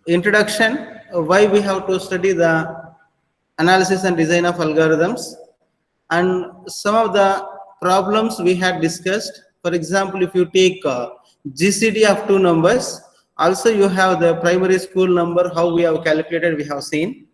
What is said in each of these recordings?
introduction, why we have to study the analysis and design of algorithms, and some of the problems we had discussed. For example, if you take GCD of two numbers, also you have the primary school number, how we have calculated, we have seen,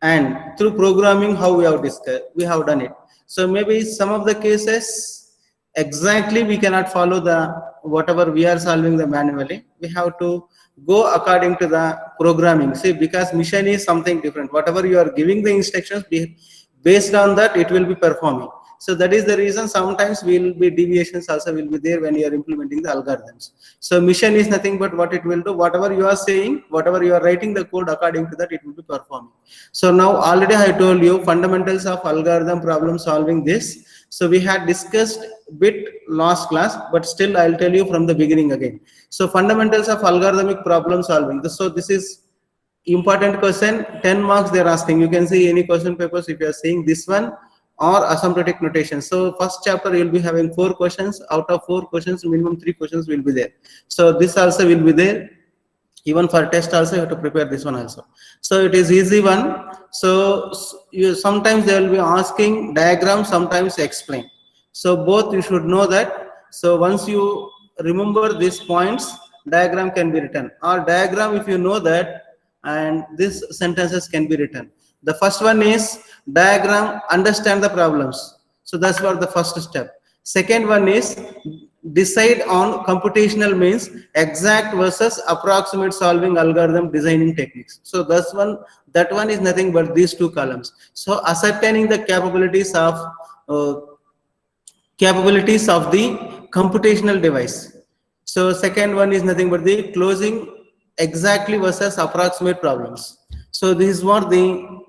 and through programming how we have discussed, we have done it. So maybe some of the cases exactly we cannot follow the whatever we are solving the manually, we have to go according to the programming. See, because mission is something different, whatever you are giving the instructions, based on that it will be performing. So that is the reason sometimes will be deviations also will be there when you are implementing the algorithms. So mission is nothing but what it will do, whatever you are saying, whatever you are writing the code, according to that it will be performing. So now already I told you fundamentals of algorithm problem solving this. So we had discussed bit last class, but still I'll tell you from the beginning again. So fundamentals of algorithmic problem solving. So this is important question, 10 marks they're asking. You can see any question papers if you are saying this one or asymptotic notation. So first chapter you'll be having 4 questions. Out of 4 questions, minimum 3 questions will be there. So this also will be there. Even for test also you have to prepare this one also. So it is easy one. So you sometimes they will be asking diagram, sometimes explain. So both you should know that. So once you remember these points, diagram can be written, or diagram if you know that, and these sentences can be written. The first one is diagram, understand the problems. So that's what the first step. Second one is decide on computational means, exact versus approximate solving algorithm designing techniques. So that's one, that one is nothing but these 2 columns. So ascertaining the capabilities of the computational device. So second one is nothing but the closing exactly versus approximate problems. So this is what the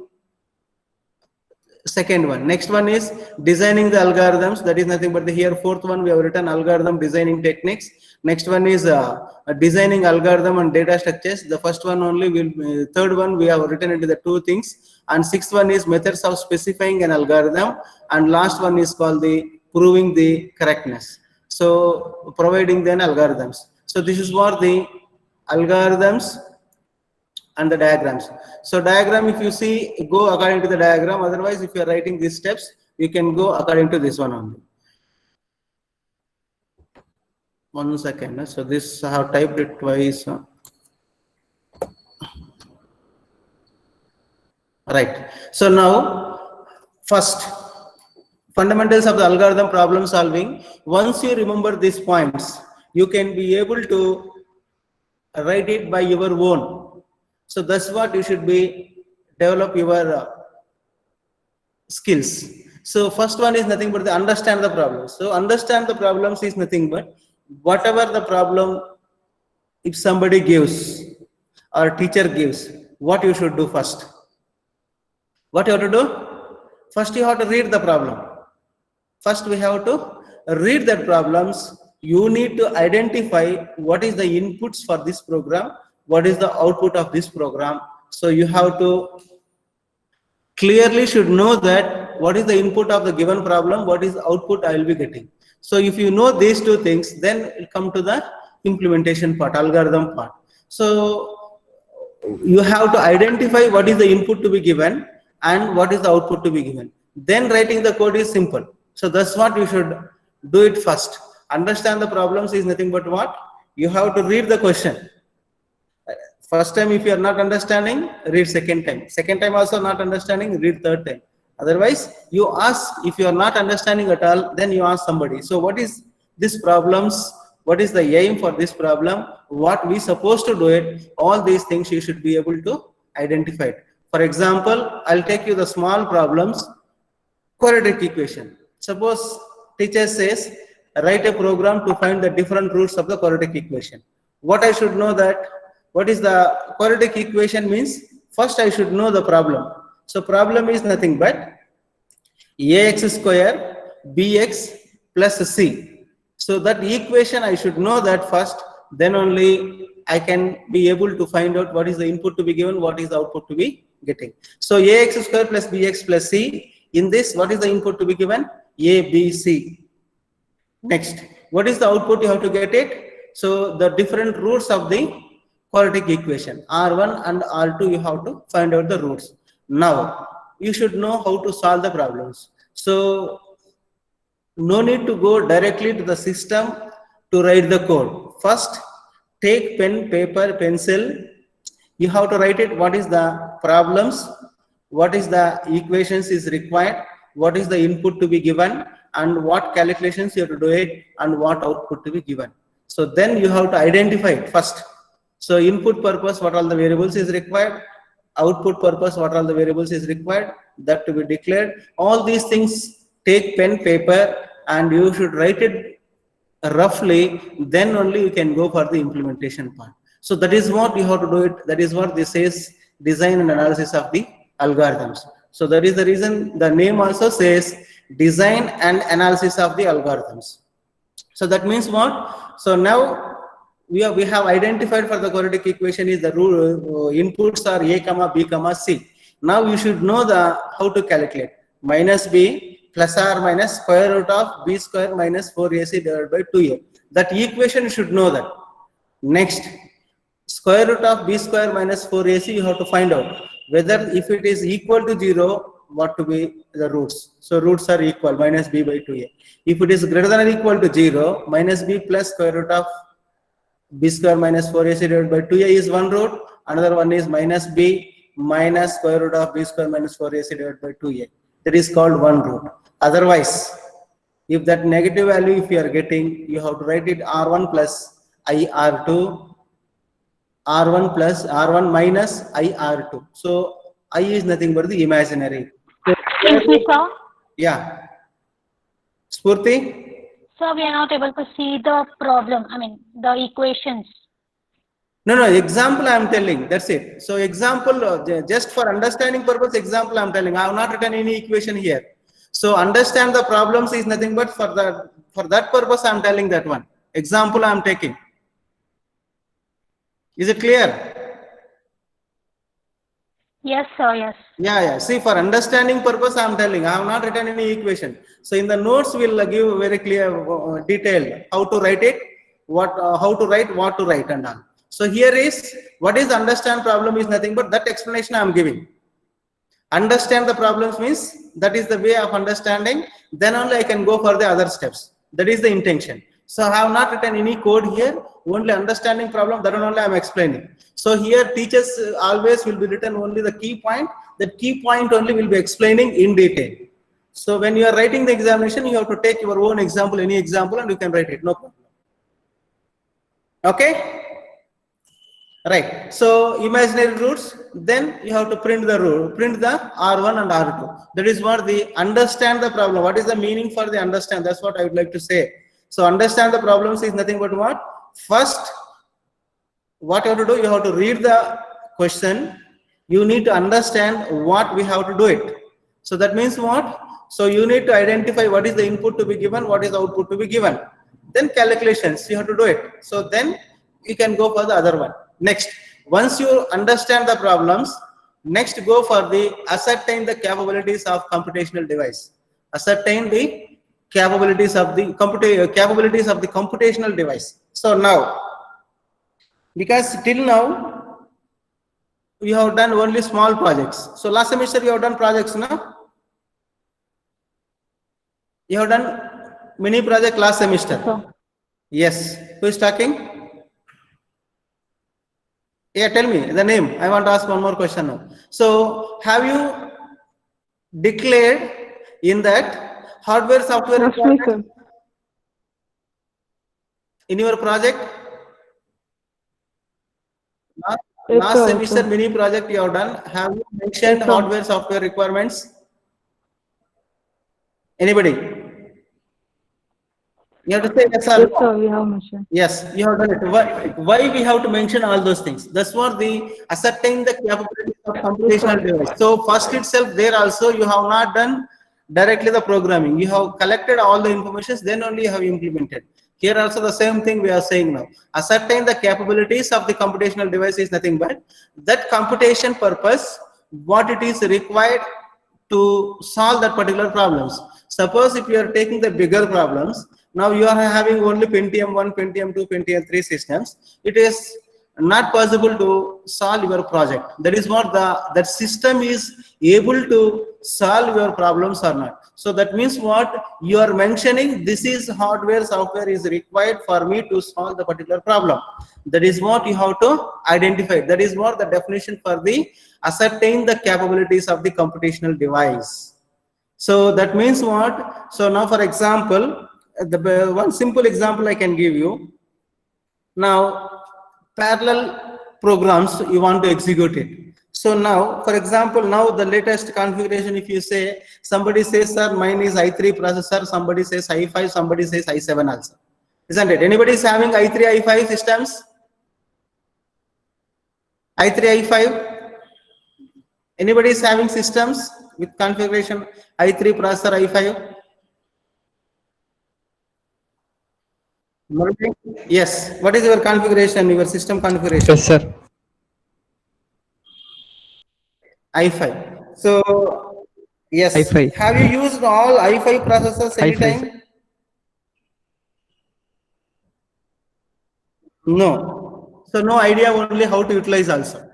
second one. Next one is designing the algorithms. That is nothing but the here fourth one we have written algorithm designing techniques. Next one is designing algorithm and data structures. The first one only will, third one we have written into the 2 things, and sixth one is methods of specifying an algorithm, and last one is called the proving the correctness. So providing then algorithms. So this is what the algorithms and the diagrams. So diagram, if you see, go according to the diagram. Otherwise, if you are writing these steps, you can go according to this one only. 1 second. So this I have typed it twice. Right. So now, first, fundamentals of the algorithm problem solving. Once you remember these points, you can be able to write it by your own. So that's what you should be develop your skills. So first one is nothing but the understand the problem. So understand the problems is nothing but whatever the problem, if somebody gives or teacher gives, what you should do first. What you have to do? First you have to read the problem. First we have to read the problems. You need to identify what is the inputs for this program, what is the output of this program. So you have to clearly should know that what is the input of the given problem, what is the output I will be getting. So if you know these 2 things, then it come to the implementation part, algorithm part. So you have to identify what is the input to be given and what is the output to be given. Then writing the code is simple. So that's what you should do it first. Understand the problems is nothing but what? You have to read the question. First time if you are not understanding, read second time. Second time also not understanding, read third time. Otherwise, you ask, if you are not understanding at all, then you ask somebody. So what is this problems? What is the aim for this problem? What we supposed to do it? All these things you should be able to identify it. For example, I'll take you the small problems. Quadratic equation. Suppose teacher says, write a program to find the different roots of the quadratic equation. What I should know that, what is the quadratic equation means? First I should know the problem. So problem is nothing but ax square bx plus c. So that equation I should know that first, then only I can be able to find out what is the input to be given, what is the output to be getting. So ax square plus bx plus c. In this, what is the input to be given? A, B, C. Next, what is the output? You have to get it. So the different roots of the quadratic equation. R1 and R2, you have to find out the roots. Now, you should know how to solve the problems. So, no need to go directly to the system to write the code. First, take pen, paper, pencil. You have to write it. What is the problems? What is the equations is required? What is the input to be given? And what calculations you have to do it? And what output to be given? So then you have to identify it first. So input purpose, what all the variables is required? Output purpose, what all the variables is required? That to be declared. All these things, take pen, paper, and you should write it roughly. Then only you can go for the implementation part. So that is what you have to do it. That is what this says, design and analysis of the algorithms. So that is the reason the name also says design and analysis of the algorithms. So that means what? So now we have identified for the quadratic equation is the inputs are a comma b comma c. Now you should know the how to calculate minus b plus or minus square root of b square minus 4ac divided by 2a. That equation you should know that. Next, square root of b square minus 4ac, you have to find out whether if it is equal to 0, what to be the roots. So roots are equal, minus b by 2a. If it is greater than or equal to 0, minus b plus square root of b square minus 4ac divided by 2a is one root. Another one is minus b minus square root of b square minus 4ac divided by 2a. That is called one root. Otherwise, if that negative value if you are getting, you have to write it r1 plus I r2, r1 plus r1 minus I r2. So I is nothing but the imaginary. Excuse me, sir. Yeah. Spurti? Sir, we are not able to see the problem, I mean, the equations. No, example I am telling, that's it. So example, just for understanding purpose, example I am telling. I have not written any equation here. So understand the problems is nothing but for that purpose I am telling that one. Example I am taking. Is it clear? Yes, sir, yes. Yeah. See, for understanding purpose I am telling. I have not written any equation. So in the notes we will give very clear, detailed how to write it, how to write, what to write and all. So here is, what is understand problem is nothing but that explanation I am giving. Understand the problems means that is the way of understanding, then only I can go for the other steps. That is the intention. So I have not written any code here, only understanding problem, that only I am explaining. So here teachers always will be written only the key point, that key point only will be explaining in detail. So when you are writing the examination, you have to take your own example, any example, and you can write it, no problem. Okay? Right. So imaginary roots, then you have to print the root, print the R1 and R2. That is what the understand the problem. What is the meaning for the understand? That's what I would like to say. So understand the problems is nothing but what? First, what you have to do, you have to read the question. You need to understand what we have to do it. So that means what? So you need to identify what is the input to be given, what is the output to be given. Then calculations, you have to do it. So then you can go for the other one. Next, once you understand the problems, next go for the ascertain the capabilities of computational device. Ascertain the capabilities of the computational device. So now, because till now we have done only small projects. So last semester you have done projects, no? You have done mini project last semester. So, yes. Who is talking? Yeah, tell me the name. I want to ask one more question now. So, have you declared in that hardware software in your project? Last semester mini project you have done. Have you mentioned hardware software requirements? Anybody? You have to say yes, yes, sir, we have mentioned. Yes, you have done it. Why we have to mention all those things? That's what the ascertain the capabilities of computational device. So first itself, there also you have not done directly the programming. You have collected all the information, then only you have implemented. Here also the same thing we are saying now. Ascertain the capabilities of the computational device is nothing but that computation purpose, what it is required to solve that particular problems. Suppose if you are taking the bigger problems, now you are having only Pentium 1, Pentium 2, Pentium 3 systems. It is not possible to solve your project. That is what that system is able to solve your problems or not. So that means what you are mentioning, this is hardware, software is required for me to solve the particular problem. That is what you have to identify. That is what the definition for the ascertain the capabilities of the computational device. So that means what? So now for example, the one simple example I can give you. Now parallel programs you want to execute it. So now for example, now the latest configuration, if you say, somebody says sir mine is i3 processor, somebody says i5, somebody says i7 also, isn't it? Anybody is having i3 i5 systems? i3 i5, anybody is having systems with configuration i3 processor i5? Yes. What is your configuration, your system configuration? Yes, sir. i5. So, yes. i5. Have you used all i5 processors i5. anytime? No. So, no idea only how to utilize also.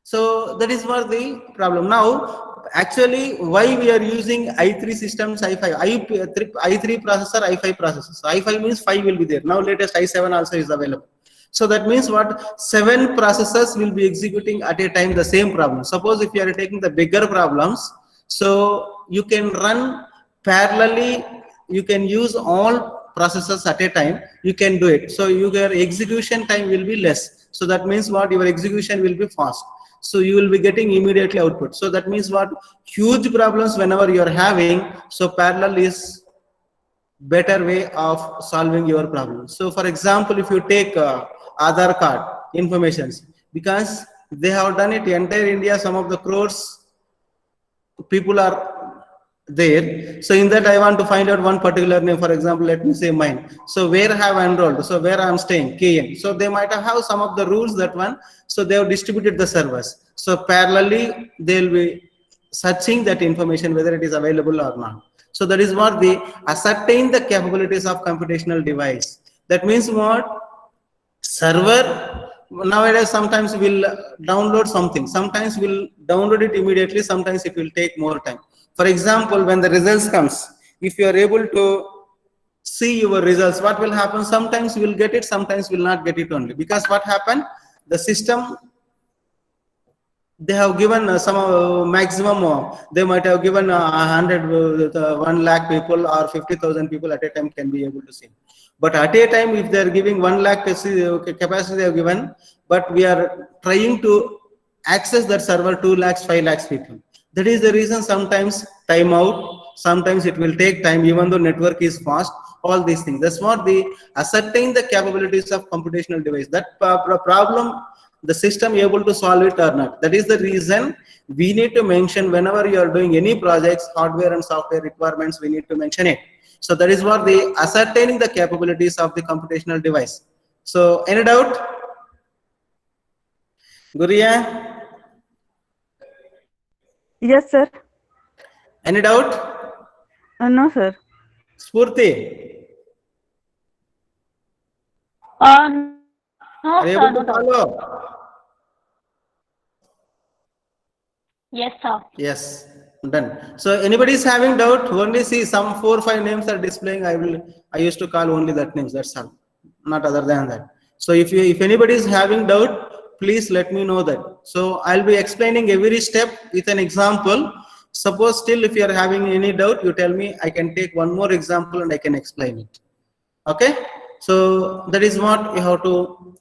So, that is what the problem. Now, actually, why we are using i3 systems, i5, i3 processor, i5 processor. So, i5 means 5 will be there. Now, latest i7 also is available. So that means what? 7 processors will be executing at a time the same problem. Suppose if you are taking the bigger problems, so you can run parallelly, you can use all processors at a time, you can do it. So your execution time will be less. So that means what? Your execution will be fast. So you will be getting immediately output. So that means what? Huge problems whenever you are having, so parallel is better way of solving your problem. So for example, if you take Aadhaar card informations, because they have done it entire India, some of the crores people are there. So in that I want to find out one particular name, for example, let me say mine. So where have I enrolled? So where I am staying, KN. So they might have some of the rules that one. So they have distributed the servers. So parallelly they will be searching that information whether it is available or not. So that is what they ascertain the capabilities of computational device. That means what? Server nowadays sometimes will download something, sometimes will download it immediately, sometimes it will take more time. For example, when the results comes, if you are able to see your results, what will happen? Sometimes you will get it, sometimes will not get it only. Because what happened? The system, they have given some maximum, they might have given 1 lakh people or 50,000 people at a time can be able to see. But at a time, if they are giving 1 lakh capacity they have given, but we are trying to access that server 2 lakhs, 5 lakhs people. That is the reason sometimes time out, sometimes it will take time even though network is fast, all these things. That's what the ascertain the capabilities of computational device. That problem, the system able to solve it or not. That is the reason we need to mention whenever you are doing any projects, hardware and software requirements, we need to mention it. So that is what the ascertaining the capabilities of the computational device. So any doubt? Guria? Yes, sir. Any doubt? No, sir. Spurti? No, Are you sir, able no to doubt. follow? Yes, sir. Yes, done. So anybody is having doubt? Only see some 4 or 5 names are displaying. I used to call only that names. That's all. Not other than that. So if anybody is having doubt, please let me know that. So I'll be explaining every step with an example. Suppose still if you are having any doubt, you tell me. I can take one more example and I can explain it. Okay. So that is what you have to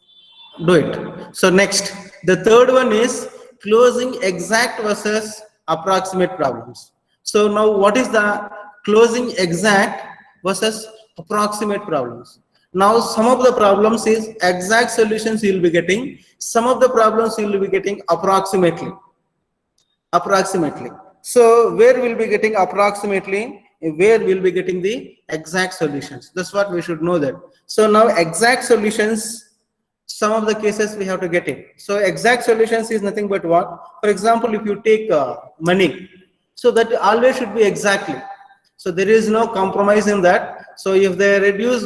do it. So next, the third one is closing exact versus approximate problems. So now what is the closing exact versus approximate problems? Now some of the problems is exact solutions you will be getting, some of the problems you will be getting approximately. So where we'll be getting approximately, where we'll be getting the exact solutions. That's what we should know that. So now exact solutions, some of the cases we have to get it. So exact solutions is nothing but what? For example, if you take money, so that always should be exactly. So there is no compromise in that. So if they reduce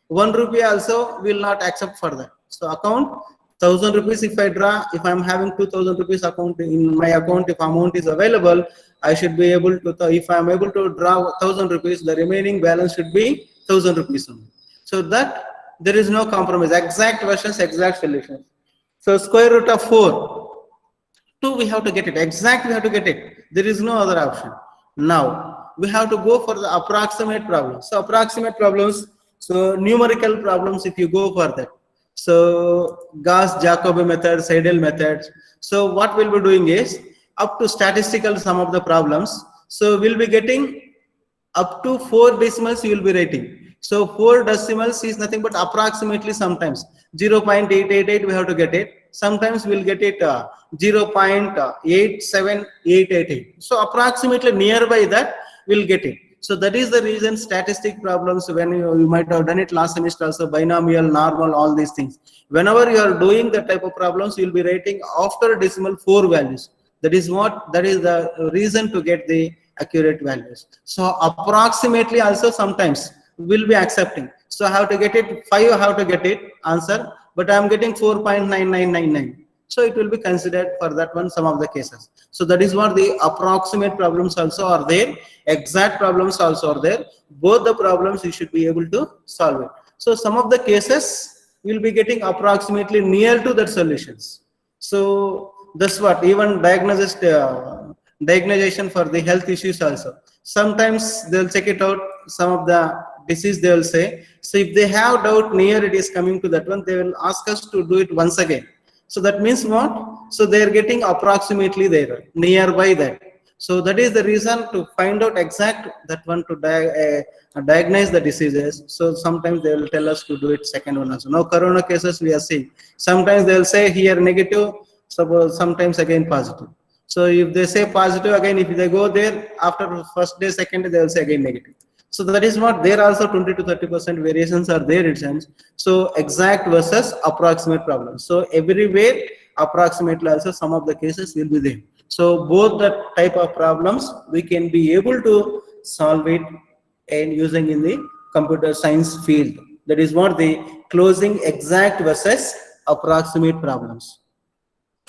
1 rupee also, will not accept for that. So account 1000 rupees if I draw, if I'm having 2000 rupees account in my account, if amount is available, I should be able to, if I'm able to draw 1000 rupees, the remaining balance should be 1000 rupees only. So that there is no compromise, exact versions, exact solutions. So square root of 4, 2 we have to get it, exact we have to get it. There is no other option. Now we have to go for the approximate problems. So approximate problems, so numerical problems if you go for that. So Gauss-Jacobi method, Seidel methods. So what we'll be doing is up to statistical sum of the problems. So we'll be getting up to 4 decimals you will be writing. So 4 decimals is nothing but approximately sometimes 0.888 we have to get it. Sometimes we'll get it 0.87888. So approximately nearby that we'll get it. So that is the reason statistic problems, when you might have done it last semester also, binomial, normal, all these things. Whenever you are doing that type of problems, you'll be writing after decimal 4 values. That is the reason to get the accurate values. So approximately also sometimes we'll be accepting. So I have to get it 5, I have to get it answer, but I am getting 4.9999. So it will be considered for that one some of the cases. So that is what the approximate problems also are there, exact problems also are there. Both the problems you should be able to solve it. So some of the cases will be getting approximately near to that solutions. So that's what even diagnosis for the health issues also. Sometimes they'll check it out, some of the disease they will say. So if they have doubt near it is coming to that one, they will ask us to do it once again. So that means what? So they are getting approximately there, nearby that. So that is the reason to find out exact that one to diagnose the diseases. So sometimes they will tell us to do it second one also. Now corona cases we are seeing. Sometimes they will say here negative, suppose sometimes again positive. So if they say positive again, if they go there after first day, second day, they will say again negative. So that is what there also 20 to 30% variations are there, it seems. So exact versus approximate problems. So everywhere approximately also some of the cases will be there. So both the type of problems we can be able to solve it and using in the computer science field. That is what the closing exact versus approximate problems.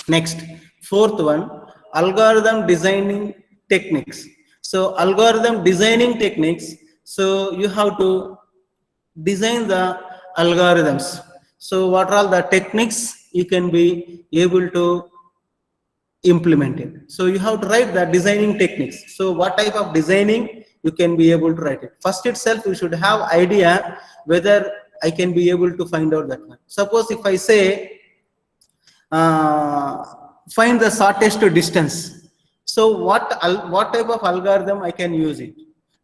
Next, fourth one, algorithm designing techniques. So algorithm designing techniques, so you have to design the algorithms. So what are all the techniques you can be able to implement it. So you have to write the designing techniques. So what type of designing you can be able to write it. First itself you should have idea whether I can be able to find out that one. Suppose if I say find the shortest distance. So what type of algorithm I can use it?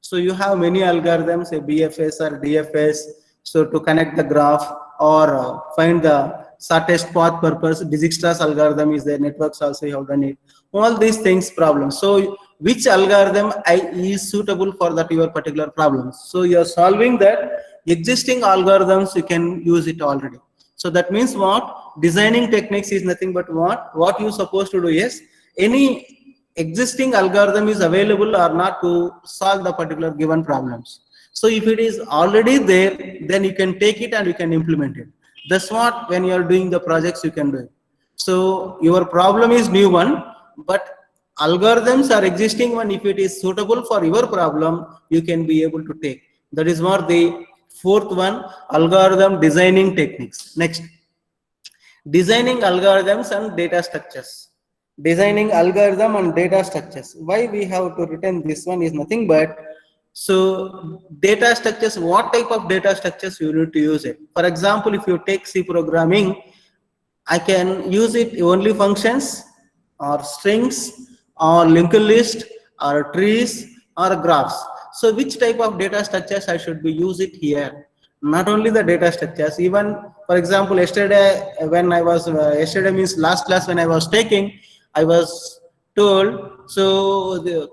So you have many algorithms, a BFS or DFS, so to connect the graph or find the shortest path purpose. Dijkstra's algorithm is there, networks also you have done it. All these things problems. So which algorithm is suitable for that your particular problems? So you are solving that existing algorithms, you can use it already. So that means what? Designing techniques is nothing but what you supposed to do is any existing algorithm is available or not to solve the particular given problems. So if it is already there, then you can take it and you can implement it. That's what when you are doing the projects you can do it. So your problem is new one, but algorithms are existing one. If it is suitable for your problem, you can be able to take. That is what the fourth one, algorithm designing techniques. Next, designing algorithms and data structures. Designing algorithm and data structures. Why we have to written this one is nothing but, so data structures, what type of data structures you need to use it. For example, if you take C programming, I can use it only functions or strings or linked list or trees or graphs. So which type of data structures I should be use it here? Not only the data structures, even for example, yesterday when I was, yesterday means last class when I was taking, I was told, so the,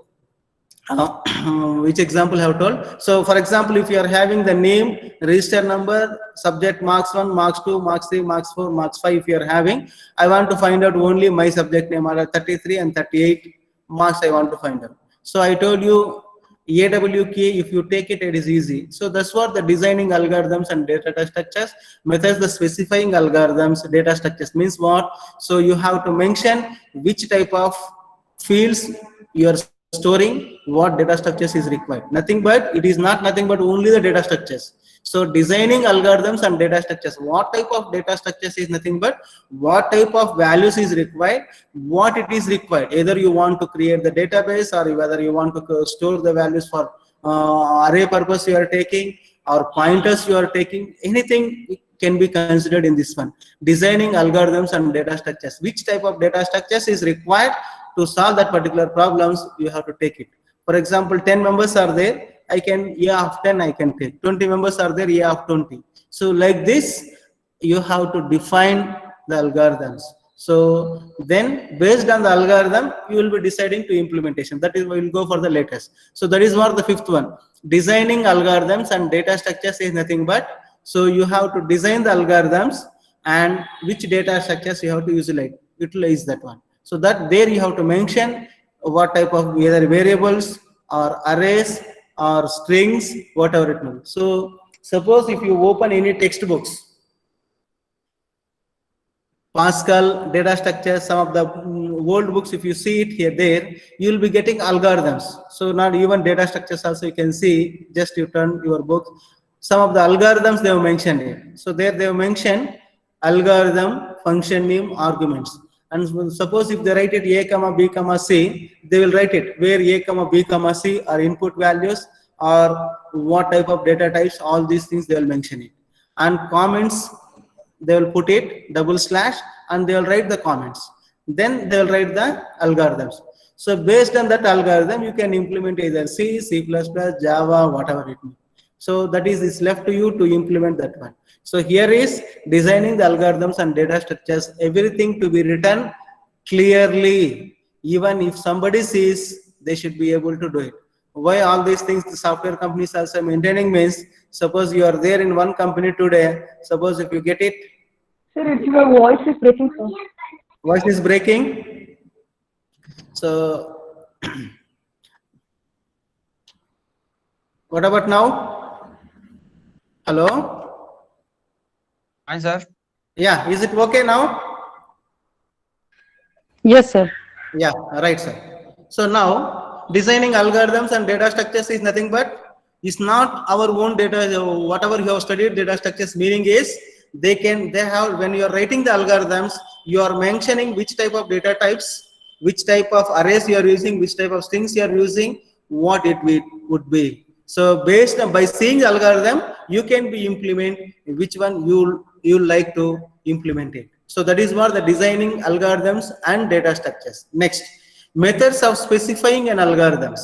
which example I have told. So for example, if you are having the name, register number, subject marks 1, marks 2, marks 3, marks 4, marks 5, if you are having, I want to find out only my subject name are 33 and 38 marks I want to find out. So I told you AWK, if you take it, it is easy. So that's what the designing algorithms and data structures. Methods, the specifying algorithms, data structures means what? So you have to mention which type of fields you are storing, what data structures is required. Nothing but, it is not nothing but only the data structures. So designing algorithms and data structures, what type of data structures is nothing but what type of values is required, what it is required. Either you want to create the database, or whether you want to store the values for array purpose you are taking, or pointers you are taking, anything can be considered in this one. Designing algorithms and data structures, which type of data structures is required to solve that particular problems, you have to take it. For example, 10 members are there, I can A of 10 I can take, 20 members are there, A of 20. So like this, you have to define the algorithms. So then based on the algorithm, you will be deciding to implementation. That is, we will go for the latest. So that is what the fifth one. Designing algorithms and data structures is nothing but, so you have to design the algorithms and which data structures you have to utilize that one. So that there you have to mention what type of either variables or arrays or strings, whatever it may be. So suppose if you open any textbooks, Pascal, data structures, some of the old books, if you see it here, there, you will be getting algorithms. So not even data structures also you can see, just you turn your book. Some of the algorithms they have mentioned here. So there they have mentioned algorithm, function name, arguments. And suppose if they write it A comma B comma C, they will write it where A comma B comma C are input values or what type of data types, all these things they will mention it. And comments, they will put it double slash and they will write the comments. Then they will write the algorithms. So based on that algorithm, you can implement either C, C++, Java, whatever it may. So that is, it's left to you to implement that one. So here is designing the algorithms and data structures, everything to be written clearly. Even if somebody sees, they should be able to do it. Why all these things the software companies also maintaining means, suppose you are there in one company today, suppose if you get it. Sir, your voice is breaking, sir. Voice is breaking. So what about now? Hello? Hi, sir. Yeah, is it okay now? Yes, sir. Yeah, right, sir. So now designing algorithms and data structures is nothing but, is not our own data, whatever you have studied data structures, meaning is they have, when you are writing the algorithms, you are mentioning which type of data types, which type of arrays you are using, which type of strings you are using, what it would be. So based on, by seeing the algorithm, you can be implement which one you like to implement it. So that is what the designing algorithms and data structures. Next, methods of specifying an algorithms.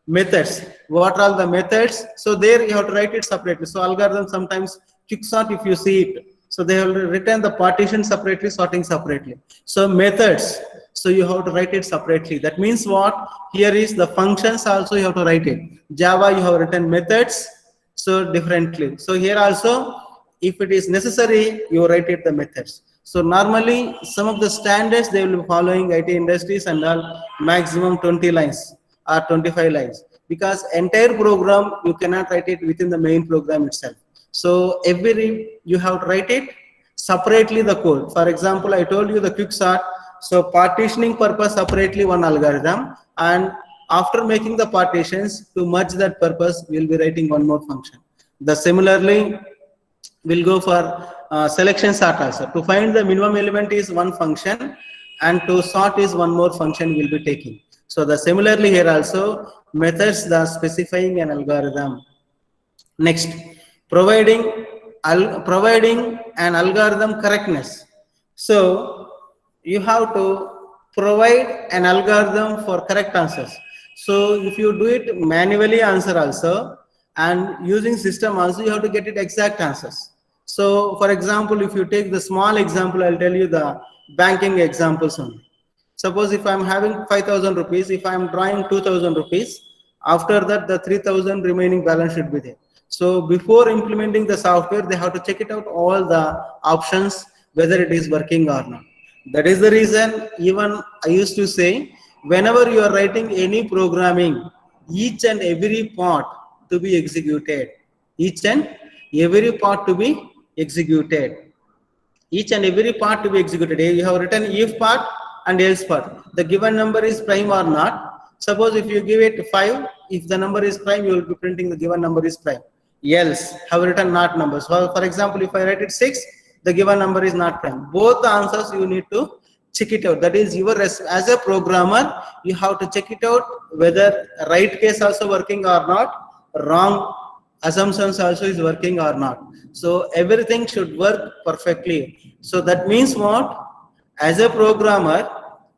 Methods, what are the methods? So there you have to write it separately. So algorithm sometimes quicksort, if you see it, so they have written the partition separately, sorting separately. So methods, so you have to write it separately. That means what? Here is the functions also you have to write it. Java you have written methods so differently. So here also, if it is necessary, you write it the methods. So normally some of the standards they will be following, IT industries and all, maximum 20 lines or 25 lines, because entire program you cannot write it within the main program itself. So every you have to write it separately the code. For example, I told you the quicksort. So partitioning purpose separately one algorithm, and after making the partitions to merge that purpose, we'll be writing one more function. The similarly, we'll go for selection sort also. To find the minimum element is one function, and to sort is one more function we'll be taking. So the similarly here also, methods, the specifying an algorithm. Next, providing an algorithm correctness. So you have to provide an algorithm for correct answers. So if you do it manually answer also, and using system also, you have to get it exact answers. So for example, if you take the small example, I'll tell you the banking examples only. Suppose if I'm having 5,000 rupees, if I'm drawing 2,000 rupees, after that the 3,000 remaining balance should be there. So before implementing the software, they have to check it out all the options, whether it is working or not. That is the reason even I used to say, whenever you are writing any programming, each and every part to be executed. Each and every part to be executed. Each and every part to be executed. You have written if part and else part. The given number is prime or not. Suppose if you give it 5, if the number is prime, you will be printing the given number is prime. Else, have written not numbers. For example, if I write it 6, the given number is not prime. Both the answers you need to check it out. That is your, as a programmer, you have to check it out whether right case also working or not, wrong assumptions also is working or not. So everything should work perfectly. So that means what? As a programmer,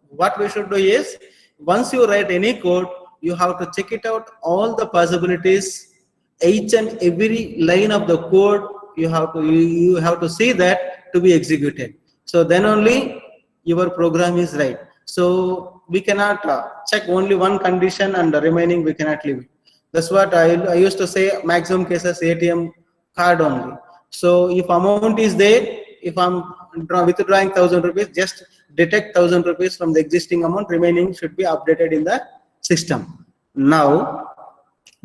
what we should do is, once you write any code, you have to check it out, all the possibilities, each and every line of the code, you have to see that to be executed. So then only your program is right. So we cannot check only one condition and the remaining we cannot leave it. That's what I used to say, maximum cases ATM card only. So if amount is there, if I'm withdrawing 1,000 rupees, just detect 1,000 rupees from the existing amount, remaining should be updated in the system. Now,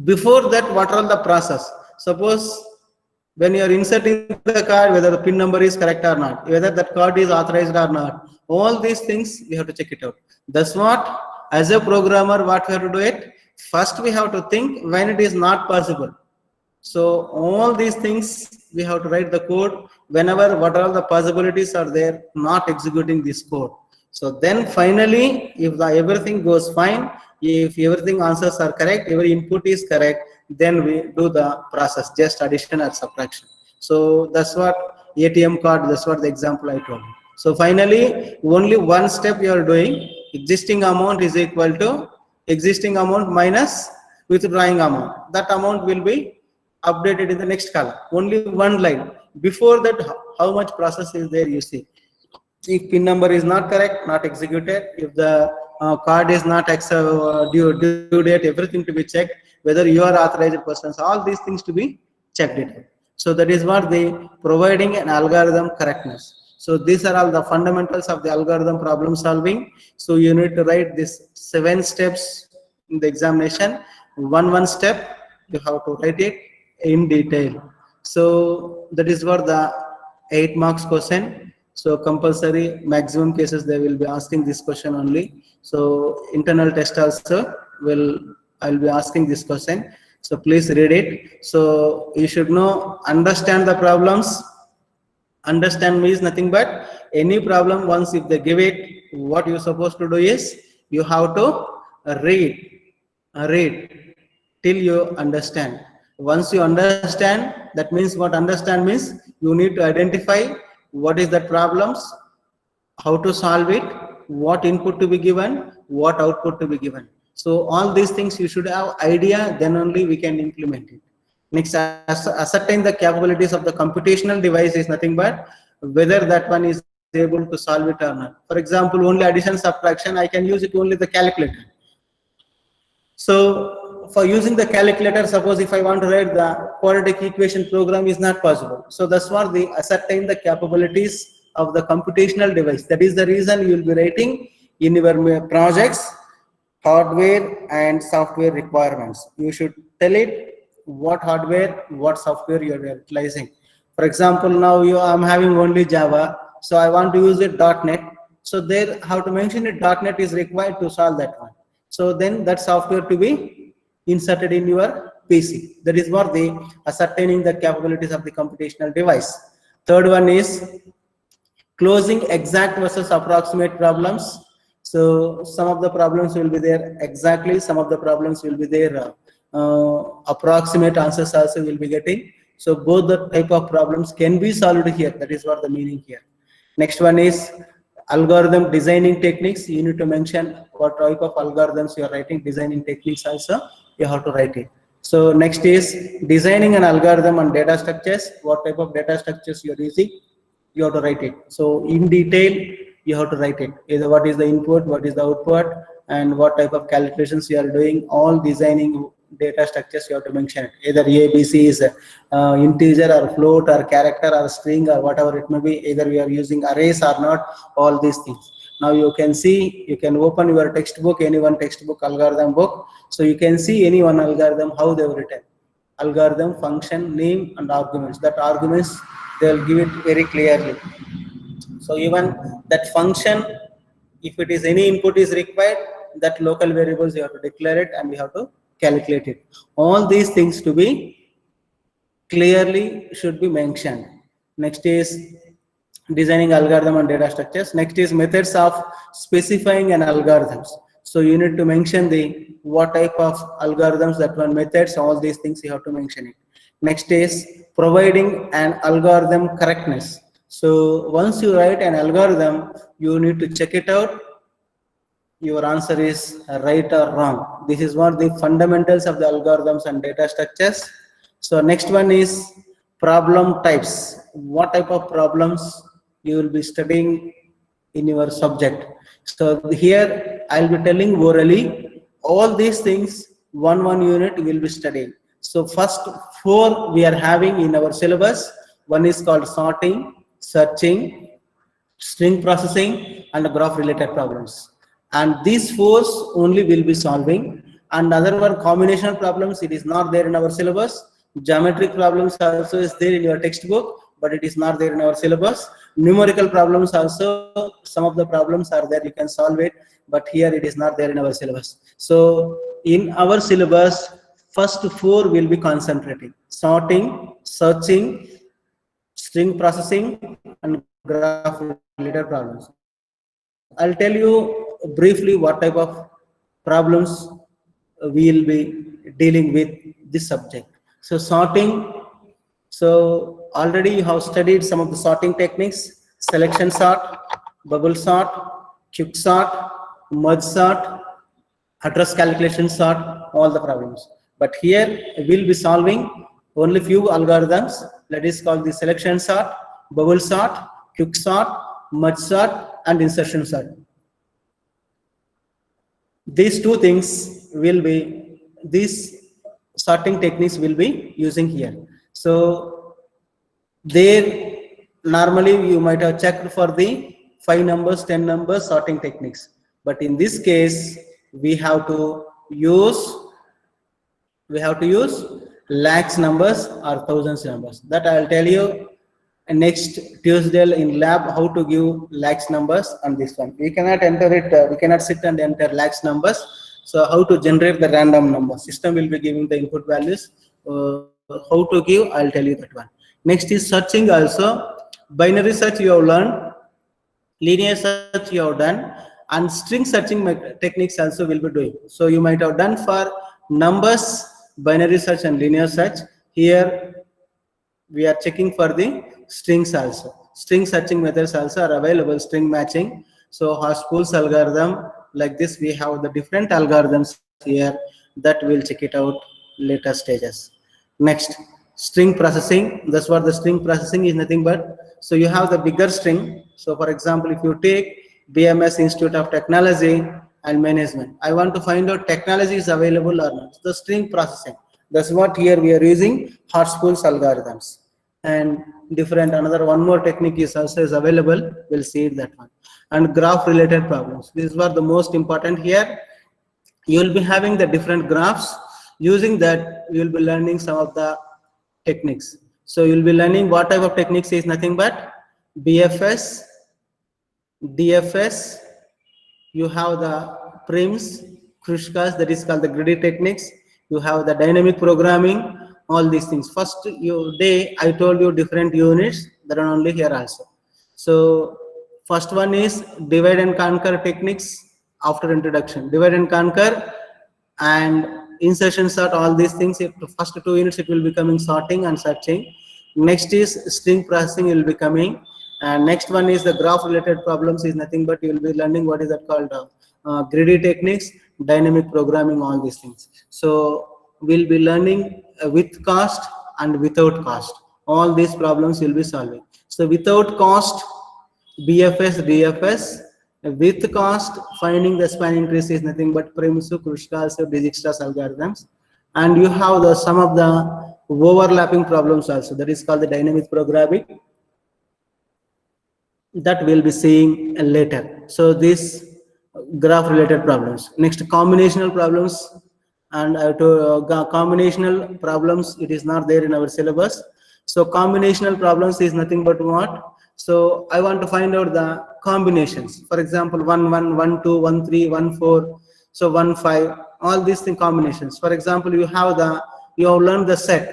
before that, what are the process? Suppose when you are inserting the card, whether the PIN number is correct or not, whether that card is authorized or not, all these things we have to check it out. That's what, as a programmer, what we have to do it. First, we have to think when it is not possible. So all these things we have to write the code whenever what all the possibilities are there, not executing this code. So then finally, if everything goes fine, if everything answers are correct, every input is correct, then we do the process, just addition or subtraction. So that's what ATM card, that's what the example I told you. So finally, only one step you are doing, existing amount is equal to existing amount minus withdrawing amount. That amount will be updated in the next column. Only one line. Before that, how much process is there, you see. If PIN number is not correct, not executed. If the card is not due date, everything to be checked. Whether you are authorized persons, all these things to be checked it. So that is what they providing an algorithm correctness. So these are all the fundamentals of the algorithm problem solving. So you need to write this 7 steps in the examination. One step you have to write it in detail. So that is what the 8 marks question. So compulsory maximum cases they will be asking this question only. So internal test also I'll be asking this question. So please read it. So you should know, understand the problems. Understand means nothing but any problem, once if they give it, what you're supposed to do is you have to read till you understand. Once you understand, that means what understand means you need to identify what is the problems, how to solve it, what input to be given, what output to be given. So all these things you should have idea, then only we can implement it. Next, ascertain the capabilities of the computational device is nothing but whether that one is able to solve it or not. For example, only addition, subtraction, I can use it only the calculator. So for using the calculator, suppose if I want to write the quadratic equation program is not possible. So that's what they ascertain the capabilities of the computational device. That is the reason you will be writing in your projects hardware and software requirements. You should tell it what hardware, what software you are utilizing. For example, now I'm having only Java, so I want to use it .NET. So there, how to mention it, .NET is required to solve that one. So then that software to be inserted in your PC. That is what they ascertaining the capabilities of the computational device. Third one is closing exact versus approximate problems. So some of the problems will be there exactly, some of the problems will be there approximate answers also will be getting. So both the type of problems can be solved here. That is what the meaning here. Next one is algorithm designing techniques. You need to mention what type of algorithms you are writing. Designing techniques also you have to write it. So next is designing an algorithm and data structures. What type of data structures you are using, you have to write it. So in detail you have to write it. Either what is the input, what is the output, and what type of calculations you are doing. All designing data structures you have to mention it. Either A, B, C is integer or float or character or string or whatever it may be. Either we are using arrays or not. All these things. Now you can see, you can open your textbook, any one textbook algorithm book. So you can see any one algorithm, how they have written. Algorithm, function, name, and arguments. That arguments, they will give it very clearly. So even that function, if it is any input is required, that local variables you have to declare it and we have to calculate it. All these things to be clearly should be mentioned. Next is designing algorithm and data structures. Next is methods of specifying an algorithms. So you need to mention the what type of algorithms, that one methods, all these things you have to mention it. Next is providing an algorithm correctness. So once you write an algorithm, you need to check it out. Your answer is right or wrong. This is what the fundamentals of the algorithms and data structures. So next one is problem types. What type of problems you will be studying in your subject. So here I'll be telling orally all these things, one unit will be studying. So first 4 we are having in our syllabus. One is called sorting, searching, string processing, and graph related problems. And these 4 only will be solving. And other one, combinational problems, it is not there in our syllabus. Geometric problems also is there in your textbook, but it is not there in our syllabus. Numerical problems also, some of the problems are there, you can solve it, but here it is not there in our syllabus. So in our syllabus, first 4 will be concentrating: sorting, searching, string processing, and graph related problems. I'll tell you briefly what type of problems we will be dealing with this subject. So sorting, so already you have studied some of the sorting techniques: selection sort, bubble sort, quick sort, merge sort, address calculation sort, all the problems. But here we'll be solving only few algorithms. That is called the selection sort, bubble sort, quick sort, merge sort, and insertion sort. These 2 things will be, these sorting techniques will be using here. So there normally you might have checked for the 5 numbers, 10 numbers sorting techniques, but in this case we have to use lakhs numbers or thousands numbers. That I'll tell you next Tuesday in lab how to give lakhs numbers on this one. We cannot enter it, we cannot sit and enter lakhs numbers. So how to generate the random number, system will be giving the input values. How to give, I'll tell you that one. Next is searching also. Binary search you have learned, linear search you have done, and string searching techniques also will be doing. So you might have done for numbers, binary search and linear search. Here we are checking for the strings also. String searching methods also are available, string matching. So Hochschild algorithm, like this we have the different algorithms here that we'll check it out later stages. Next, string processing. That's what the string processing is, nothing but, so you have the bigger string. So for example, if you take BMS Institute of Technology and Management, I want to find out technology is available or not. The string processing, that's what here we are using, Hochschild algorithms. And different, another one more technique is also is available, we'll see that one. And graph related problems, these were the most important here. You will be having the different graphs. Using that you will be learning some of the techniques. So you will be learning what type of techniques is nothing but BFS, DFS, you have the prims, Krushkas, that is called the greedy techniques. You have the dynamic programming, all these things. First day I told you different units that are only here also. So first one is divide and conquer techniques after introduction. Divide and conquer and insertion sort, all these things. First 2 units it will be coming sorting and searching. Next is string processing will be coming. And next one is the graph related problems, is nothing but you will be learning what is that called greedy techniques, dynamic programming, all these things. So we'll be learning with cost and without cost. All these problems will be solving. So without cost, BFS, DFS. With cost, finding the spanning trees is nothing but Primsu, Krushkas, Dijkstra algorithms. And you have the some of the overlapping problems also, that is called the dynamic programming, that we'll be seeing later. So these graph related problems. Next, combinational problems. And combinational problems, it is not there in our syllabus. So combinational problems is nothing but what? So I want to find out the combinations. For example, 1 1 1 2 1 3 1 4, so 1 5, all these thing combinations. For example, you have learned the set.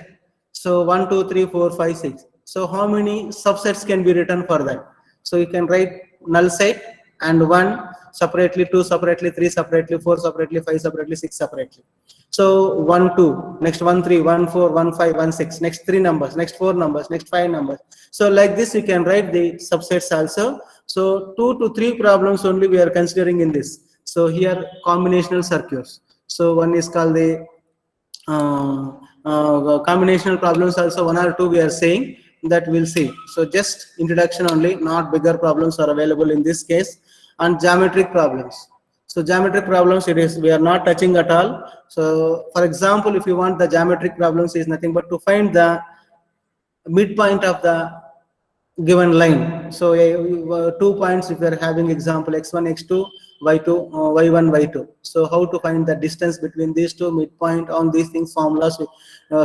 So 1 2 3 4 5 6. So how many subsets can be written for that? So you can write null set and 1 separately, 2 separately, 3 separately, 4 separately, 5 separately, 6 separately. So 1 2, next 1 3, 1 4, 1 5, 1 6, next 3 numbers, next 4 numbers, next 5 numbers. So like this you can write the subsets also. So 2 to 3 problems only we are considering in this. So here combinational circuits. So one is called the combinational problems also, 1 or 2 we are saying that we'll see. So just introduction only, not bigger problems are available in this case. And geometric problems. So geometric problems, we are not touching at all. So for example, if you want the geometric problems is nothing but to find the midpoint of the given line. So 2 points, if we are having example x1 x2 y2 y1 y2. So how to find the distance between these two midpoint on these things, formulas,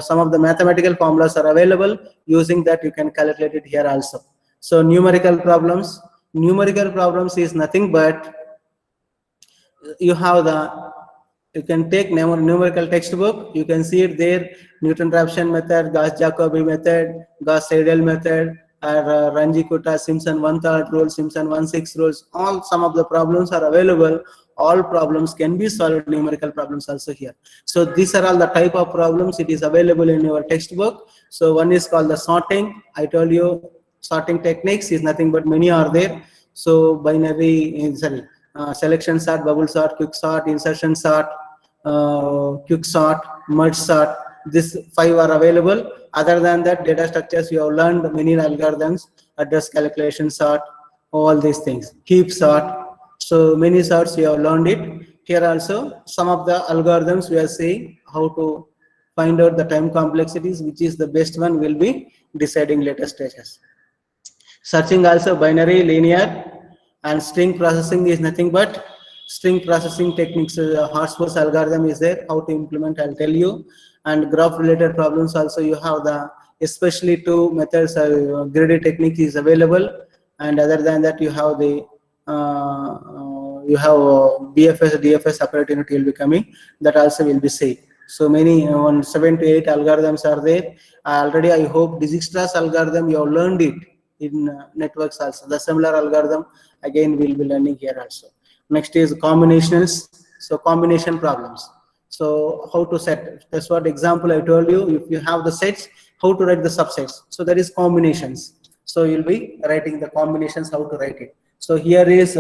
some of the mathematical formulas are available. Using that you can calculate it here also. So numerical problems is nothing but you can take numerical textbook, you can see it there, Newton-Raphson method, Gauss-Jacobi method, Gauss-Seidel method, or Runge-Kutta, Simpson 1/3 rule, Simpson 1/6 rules. Some of the problems are available. All problems can be solved, numerical problems also here. So these are all the type of problems it is available in your textbook. So one is called the sorting. I told you sorting techniques is nothing but many are there. So binary, selection sort, bubble sort, quick sort, insertion sort, quick sort, merge sort. These 5 are available. Other than that, data structures, you have learned many algorithms, address calculation sort, all these things, heap sort. So many sorts you have learned it. Here also some of the algorithms we are saying how to find out the time complexities, which is the best one will be deciding later stages. Searching also binary, linear, and string processing is nothing but string processing techniques. Horsford's algorithm is there. How to implement, I'll tell you. And graph related problems also you have especially 2 methods. Greedy technique is available, and other than that you have the BFS, DFS separate unit will be coming. That also will be said. So many 7 to 8 algorithms are there. Already I hope Dijkstra's algorithm you have learned it in networks also. The similar algorithm again we'll be learning here also. Next is combinations. So combination problems. So how to set, that's what example I told you. If you have the sets, how to write the subsets. So that is combinations. So you'll be writing the combinations, how to write it. So here is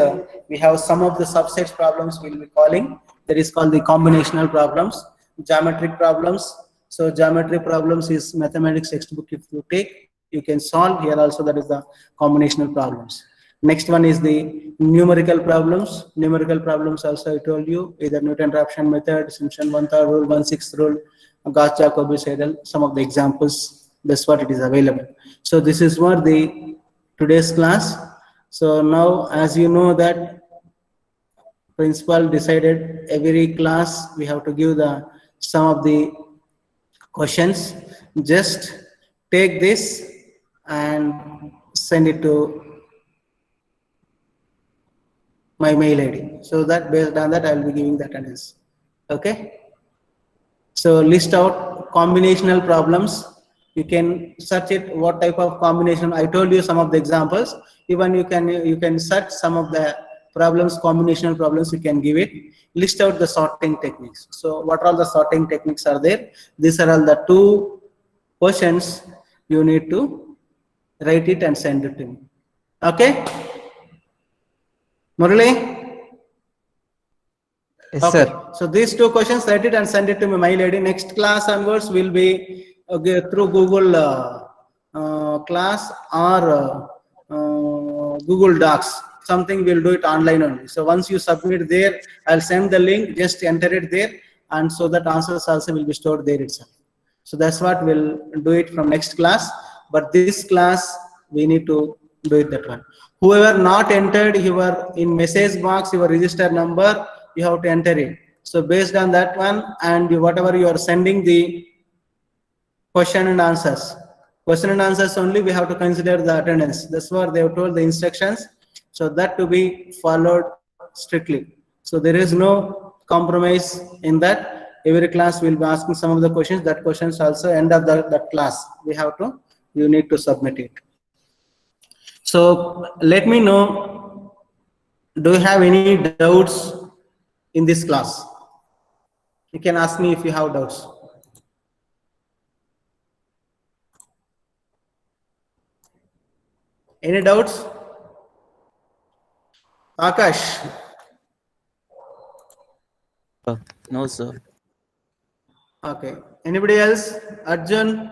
we have some of the subsets problems we'll be calling. That is called the combinational problems. Geometric problems. So geometry problems is mathematics textbook. If you take, you can solve. Here also that is the combinational problems. Next one is the numerical problems. Numerical problems also I told you, either Newton-Raphson method, Simpson 1/3 rule, 1/6 rule, Gauss-Jacobi, Seidel, some of the examples. That's what it is available. So this is what the today's class. So now, as you know that principal decided every class we have to give some of the questions. Just take this and send it to my mail ID. So that based on that I will be giving that answer. Okay. So list out combinational problems. You can search it what type of combination. I told you some of the examples. Even you can search some of the problems, combinational problems. You can give it. List out the sorting techniques. So what all the sorting techniques are there? These are all the 2 questions you need to write it and send it to me. Okay. Murali? Yes, Okay. sir. So these 2 questions, write it and send it to my mail ID. Next class onwards will be through Google class or Google Docs. Something we'll do it online only. So once you submit there, I'll send the link. Just enter it there, and so that answers also will be stored there itself. So that's what we'll do it from next class. But this class we need to do it that one. Whoever not entered your in message box your register number, you have to enter it. So based on that one, and whatever you are sending the question and answers. Question and answers only we have to consider the attendance. That's what they have told the instructions. So that to be followed strictly. So there is no compromise in that. Every class will be asking some of the questions. That questions also end of that class. You need to submit it. So let me know, do you have any doubts in this class? You can ask me if you have doubts. Any doubts? Akash? No, sir. Okay. Anybody else? Arjun?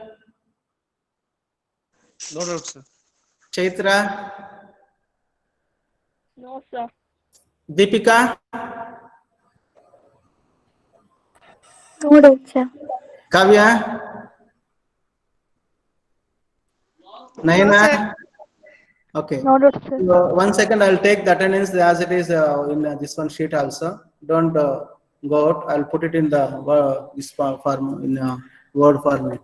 No doubt, sir. Chaitra? No, sir. Deepika? No doubt, sir. Kavya? Naina? Okay. No doubt, sir. So 1 second, I'll take the attendance as it is in this one sheet also. Don't go out. I'll put it in the this form in word format.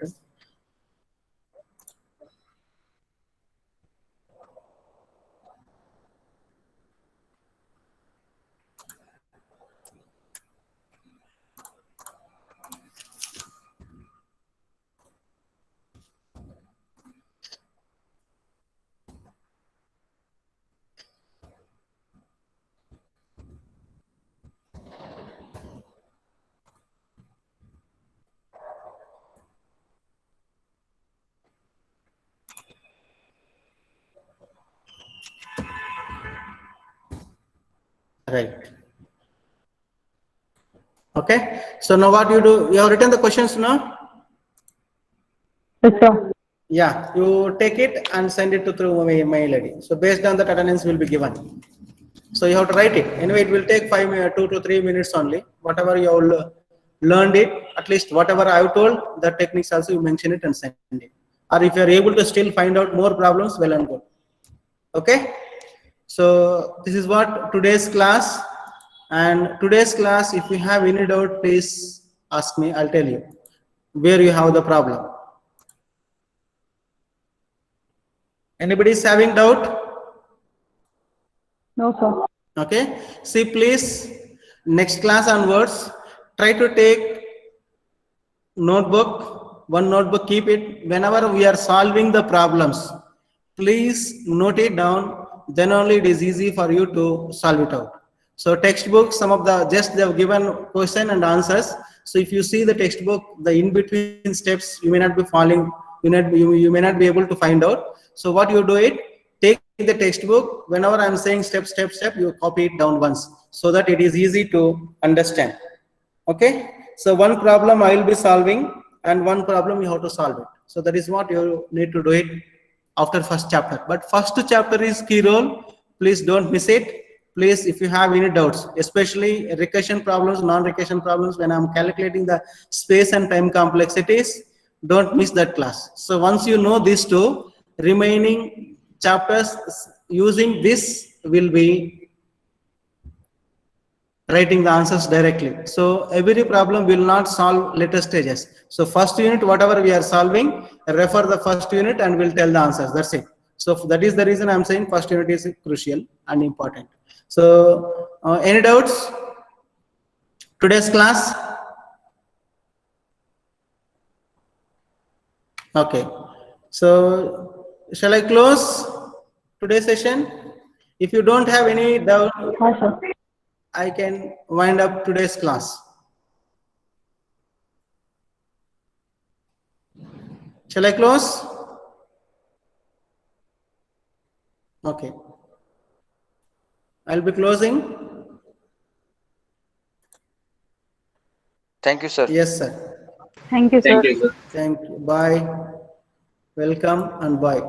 Right. Okay. So now what you do? You have written the questions now. Yes, sir. Yeah, you take it and send it to through my mail ID. So based on that, attendance will be given. So you have to write it. Anyway, it will take 2 to 3 minutes only. Whatever you have learned it, at least whatever I have told, the techniques also you mention it and send it. Or if you are able to still find out more problems, well and good. Okay. So this is what today's class. And today's class, if you have any doubt, please ask me. I'll tell you where you have the problem. Anybody is having doubt? No, sir. Okay. See, please, next class onwards, try to take notebook, one notebook, keep it. Whenever we are solving the problems, please note it down. Then only it is easy for you to solve it out. So textbook, some of the, just they have given question and answers. So if you see the textbook, the in-between steps, you may not be following, you may not be able to find out. So what you do it, take the textbook, whenever I'm saying step, you copy it down once so that it is easy to understand. Okay. So one problem I will be solving and one problem you have to solve it. So that is what you need to do it after first chapter. But first chapter is key role. Please don't miss it. Please, if you have any doubts, especially recursion problems, non-recursion problems, when I'm calculating the space and time complexities, don't miss that class. So once you know these two, remaining chapters using this will be writing the answers directly. So every problem will not solve later stages. So first unit, whatever we are solving, refer the first unit and we'll tell the answers. That's it. So that is the reason I'm saying first unit is crucial and important. So any doubts? Today's class? Okay. So shall I close today's session? If you don't have any doubt, Hi, sir. I can wind up today's class. Shall I close? Okay. I'll be closing. Thank you, sir. Yes, sir. Thank you, sir. Thank you. Bye. Welcome and bye.